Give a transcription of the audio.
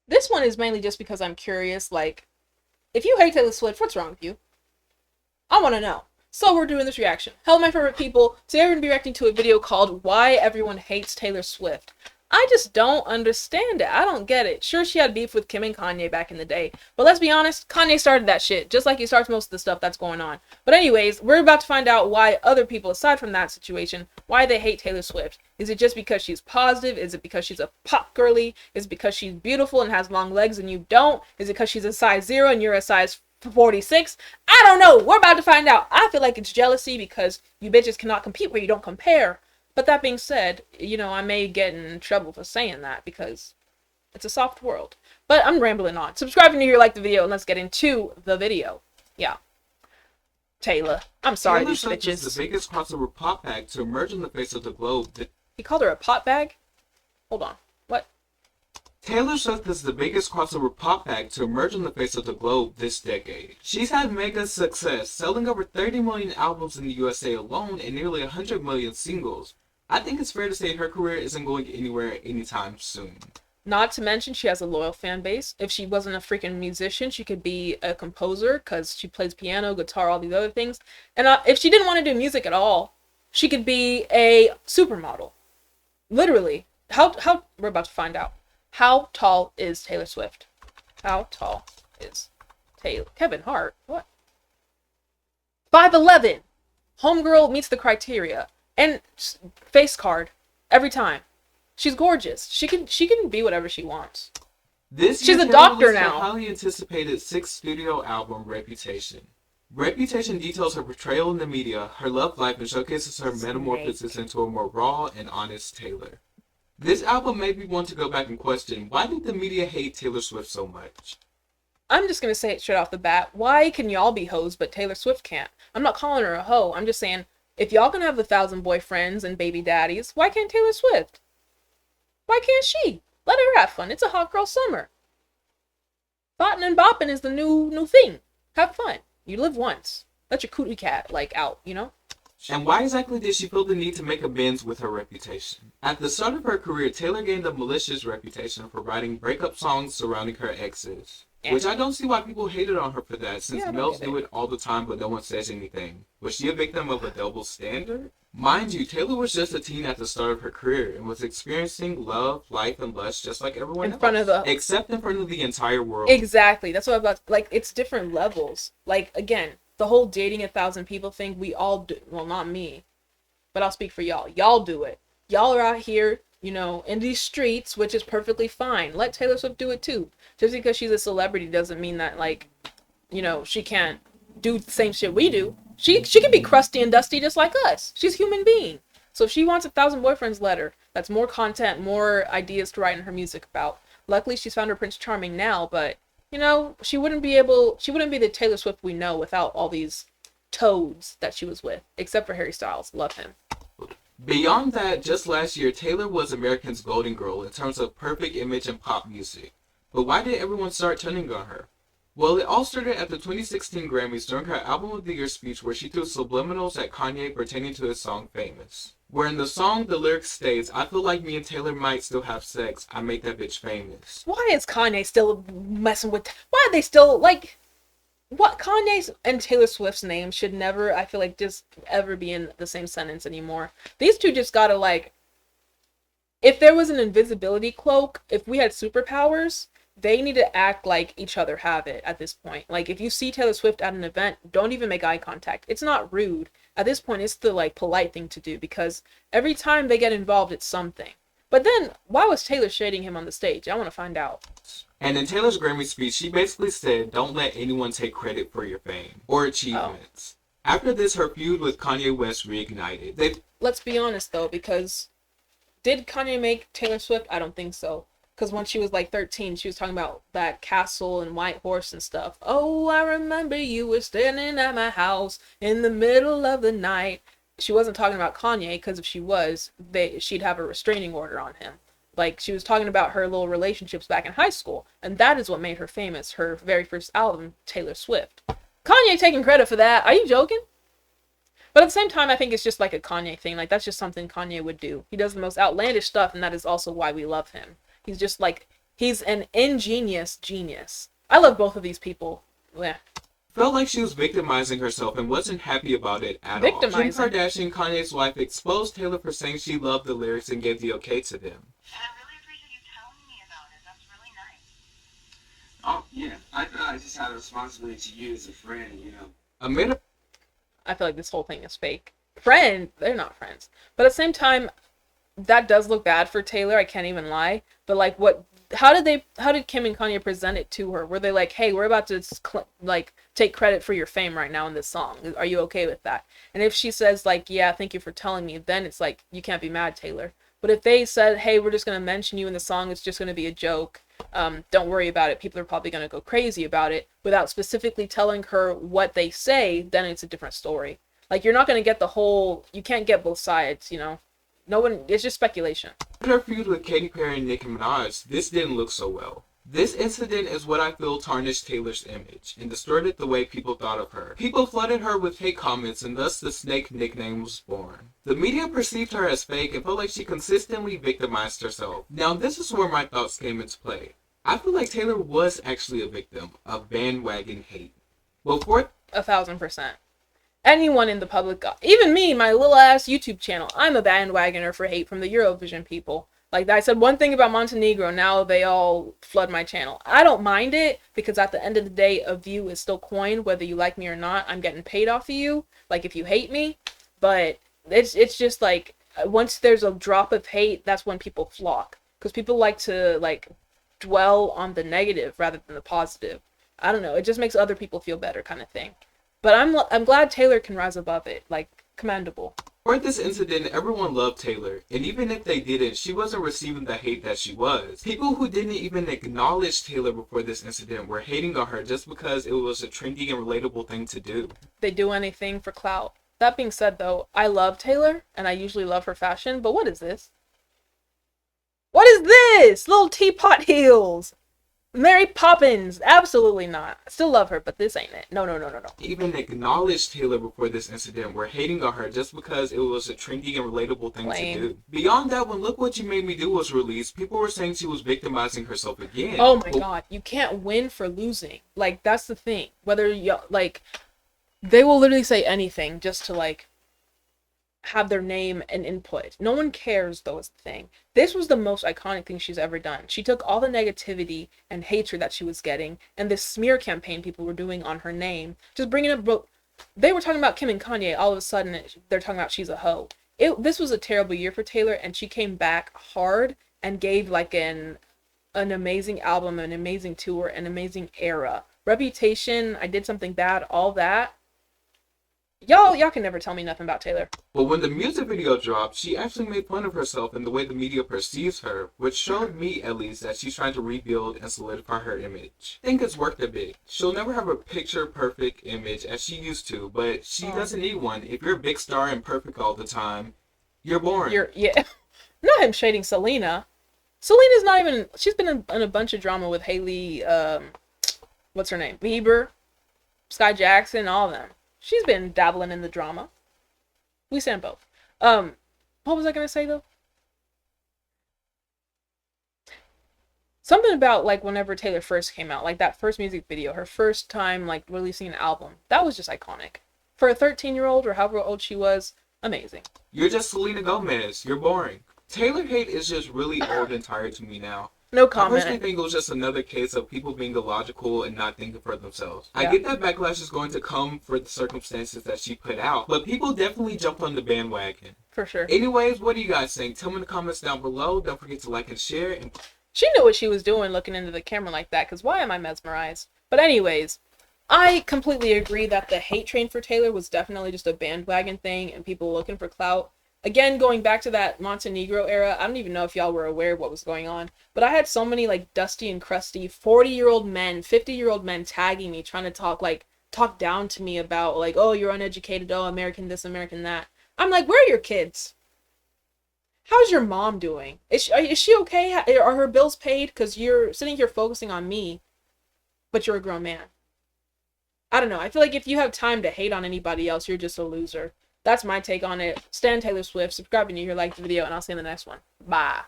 This one is mainly just because I'm curious. Like, if you hate Taylor Swift, what's wrong with you? I want to know. So we're doing this reaction. Hello, my favorite people. Today we're going to be reacting to a video called Why Everyone Hates Taylor Swift. I just don't understand it. I don't get it. Sure, she had beef with Kim and Kanye back in the day. But let's be honest, Kanye started that shit, just like he starts most of the stuff that's going on. But anyways, we're about to find out why other people, aside from that situation, why they hate Taylor Swift. Is it just because she's positive? Is it because she's a pop girly? Is it because she's beautiful and has long legs and you don't? Is it because she's a size 0 and you're a size 46? I don't know. We're about to find out. I feel like it's jealousy because you bitches cannot compete where you don't compare. But that being said, I may get in trouble for saying that because it's a soft world. But I'm rambling on. Subscribe if you're new here, like the video, and let's get into the video. Yeah. Taylor. I'm sorry, Taylor these Swift bitches. is the biggest crossover pop act to emerge on the face of the globe. He called her a pot bag? Hold on. What? Taylor Swift is the biggest crossover pop act to emerge on the face of the globe this decade. She's had mega success, selling over 30 million albums in the USA alone and nearly 100 million singles. I think it's fair to say her career isn't going anywhere anytime soon. Not to mention, she has a loyal fan base. If she wasn't a freaking musician, she could be a composer because she plays piano, guitar, all these other things. And if she didn't want to do music at all, she could be a supermodel. Literally. How we're about to find out. How tall is Taylor Swift? How tall is Taylor? Kevin Hart? What? 5'11". Homegirl meets the criteria. And face card every time. She's gorgeous. She can be whatever she wants. She's a doctor now. Her highly anticipated 6th studio album, Reputation. Reputation details her portrayal in the media, her love life, and showcases her metamorphosis into a more raw and honest Taylor. This album made me want to go back and question, why did the media hate Taylor Swift so much? I'm just gonna say it straight off the bat. Why can y'all be hoes but Taylor Swift can't? I'm not calling her a hoe. I'm just saying, if y'all can have 1,000 boyfriends and baby daddies, why can't Taylor Swift? Why can't she? Let her have fun. It's a hot girl summer. Bottin' and bopping is the new thing. Have fun. You live once. Let your cootie cat, out, And why exactly did she feel the need to make amends with her reputation? At the start of her career, Taylor gained a malicious reputation for writing breakup songs surrounding her exes. Which I don't see why people hated on her for that, since males do it all the time but no one says anything. Was she a victim of a double standard? Mind you, Taylor was just a teen at the start of her career and was experiencing love, life, and lust just like everyone else. Except in front of the entire world. Exactly. That's what I'm about. It's different levels. Again, the whole dating 1,000 people thing, we all do. Well, not me, but I'll speak for y'all. Y'all do it. Y'all are out here, in these streets, which is perfectly fine. Let Taylor Swift do it too. Just because she's a celebrity doesn't mean that, she can't do the same shit we do. She can be crusty and dusty just like us. She's a human being. So if she wants 1,000 boyfriends, let her. That's more content, more ideas to write in her music about. Luckily, she's found her Prince Charming now, but, she wouldn't be the Taylor Swift we know without all these toads that she was with. Except for Harry Styles. Love him. Beyond that, just last year, Taylor was America's golden girl in terms of perfect image and pop music. But why did everyone start turning on her? Well, it all started at the 2016 Grammys during her Album of the Year speech where she threw subliminals at Kanye pertaining to his song Famous. Where in the song, the lyrics states, I feel like me and Taylor might still have sex, I make that bitch famous. Why is Kanye still messing with... Why are they still, what? Kanye's and Taylor Swift's name should never, I feel like, just ever be in the same sentence anymore. These two just gotta, if there was an invisibility cloak, if we had superpowers... They need to act like each other have it at this point. If you see Taylor Swift at an event, don't even make eye contact. It's not rude. At this point, it's the, polite thing to do because every time they get involved, it's something. But then, why was Taylor shading him on the stage? I want to find out. And in Taylor's Grammy speech, she basically said, don't let anyone take credit for your fame or achievements. Oh. After this, her feud with Kanye West reignited. Let's be honest, though, because did Kanye make Taylor Swift? I don't think so. Because when she was 13, she was talking about that castle and white horse and stuff. Oh, I remember you were standing at my house in the middle of the night. She wasn't talking about Kanye, because if she was, she'd have a restraining order on him. She was talking about her little relationships back in high school. And that is what made her famous, her very first album, Taylor Swift. Kanye taking credit for that. Are you joking? But at the same time, I think it's just a Kanye thing. That's just something Kanye would do. He does the most outlandish stuff, and that is also why we love him. He's just He's an ingenious genius. I love both of these people. Yeah. Felt like she was victimizing herself and wasn't happy about it at all. Kim Kardashian, Kanye's wife, exposed Taylor for saying she loved the lyrics and gave the okay to them. And I really appreciate you telling me about it. That's really nice. Oh, yeah. I thought I just had a responsibility to you as a friend, you know. I feel like this whole thing is fake. Friend? They're not friends. But at the same time, that does look bad for Taylor. I can't even lie. But like, how did Kim and Kanye present it to her? Were they like, hey, we're about to like take credit for your fame right now in this song. Are you okay with that? And if she says like, yeah, thank you for telling me, then it's like, you can't be mad, Taylor. But if they said, hey, we're just going to mention you in the song, it's just going to be a joke, don't worry about it, people are probably going to go crazy about it, without specifically telling her what they say, then it's a different story. Like, you're not going to get you can't get both sides, you know? No one, it's just speculation. In her feud with Katy Perry and Nicki Minaj, this didn't look so well. This incident is what I feel tarnished Taylor's image and distorted the way people thought of her. People flooded her with hate comments, and thus the Snake nickname was born. The media perceived her as fake and felt like she consistently victimized herself. Now this is where my thoughts came into play. I feel like Taylor was actually a victim of bandwagon hate. Well, 1,000%. Anyone in the public, even me, my little ass YouTube channel, I'm a bandwagoner for hate from the Eurovision people. Like, I said one thing about Montenegro, now they all flood my channel. I don't mind it, because at the end of the day, a view is still coin, whether you like me or not. I'm getting paid off of you, like, if you hate me. But it's just like, once there's a drop of hate, that's when people flock. Because people like to, like, dwell on the negative rather than the positive. I don't know, it just makes other people feel better, kind of thing. But I'm glad Taylor can rise above it. Like, commendable. For this incident, everyone loved Taylor, and even if they didn't, she wasn't receiving the hate that she was. People who didn't even acknowledge Taylor before this incident were hating on her just because it was a trendy and relatable thing to do. They do anything for clout. That being said, though, I love Taylor, and I usually love her fashion, but what is this? What is this? Little teapot heels! Mary Poppins! Absolutely not. I still love her, but this ain't it. No. Even acknowledged Taylor before this incident were hating on her just because it was a trendy and relatable thing to do. Beyond that, when Look What You Made Me Do was released, people were saying she was victimizing herself again. Oh my god, you can't win for losing. Like, that's the thing. Whether you, like, they will literally say anything just to, like, have their name and input. No one cares, though, is the thing. This was the most iconic thing she's ever done. She took all the negativity and hatred that she was getting, and this smear campaign people were doing on her name, just bringing up, they were talking about Kim and Kanye, all of a sudden they're talking about she's a hoe. This was a terrible year for Taylor, and she came back hard and gave, like, an amazing album, an amazing tour, an amazing era. Reputation, I Did Something Bad, all that. Y'all can never tell me nothing about Taylor. But when the music video dropped, she actually made fun of herself and the way the media perceives her, which showed me, at least, that she's trying to rebuild and solidify her image. I think it's worked a bit. She'll never have a picture-perfect image as she used to, but she doesn't need one. If you're a big star and perfect all the time, you're boring. Yeah. Not him shading Selena. Selena's not even, she's been in a bunch of drama with Hailey, what's her name? Bieber, Sky Jackson, all of them. She's been dabbling in the drama. We stand both. What was I gonna say though? Something about, like, whenever Taylor first came out, like that first music video, her first time, like, releasing an album, that was just iconic. For a 13-year-old or however old she was, amazing. You're just Selena Gomez. You're boring. Taylor hate is just really old and tired to me now. No comment. I personally think it was just another case of people being illogical and not thinking for themselves. Yeah. I get that backlash is going to come for the circumstances that she put out, but people definitely jumped on the bandwagon. For sure. Anyways, what do you guys think? Tell me in the comments down below. Don't forget to like and share. And she knew what she was doing looking into the camera like that, because why am I mesmerized? But anyways, I completely agree that the hate train for Taylor was definitely just a bandwagon thing and people looking for clout. Again, going back to that Montenegro era, I don't even know if y'all were aware of what was going on, but I had so many, like, dusty and crusty 40-year-old men, 50-year-old men tagging me, trying to talk down to me about, like, oh, you're uneducated, oh, American this, American that. I'm like, where are your kids? How's your mom doing? Is she okay? Are her bills paid? Because you're sitting here focusing on me, but you're a grown man. I don't know. I feel like if you have time to hate on anybody else, you're just a loser. That's my take on it. Stan Taylor Swift. Subscribe if you're new here, like the video, and I'll see you in the next one. Bye.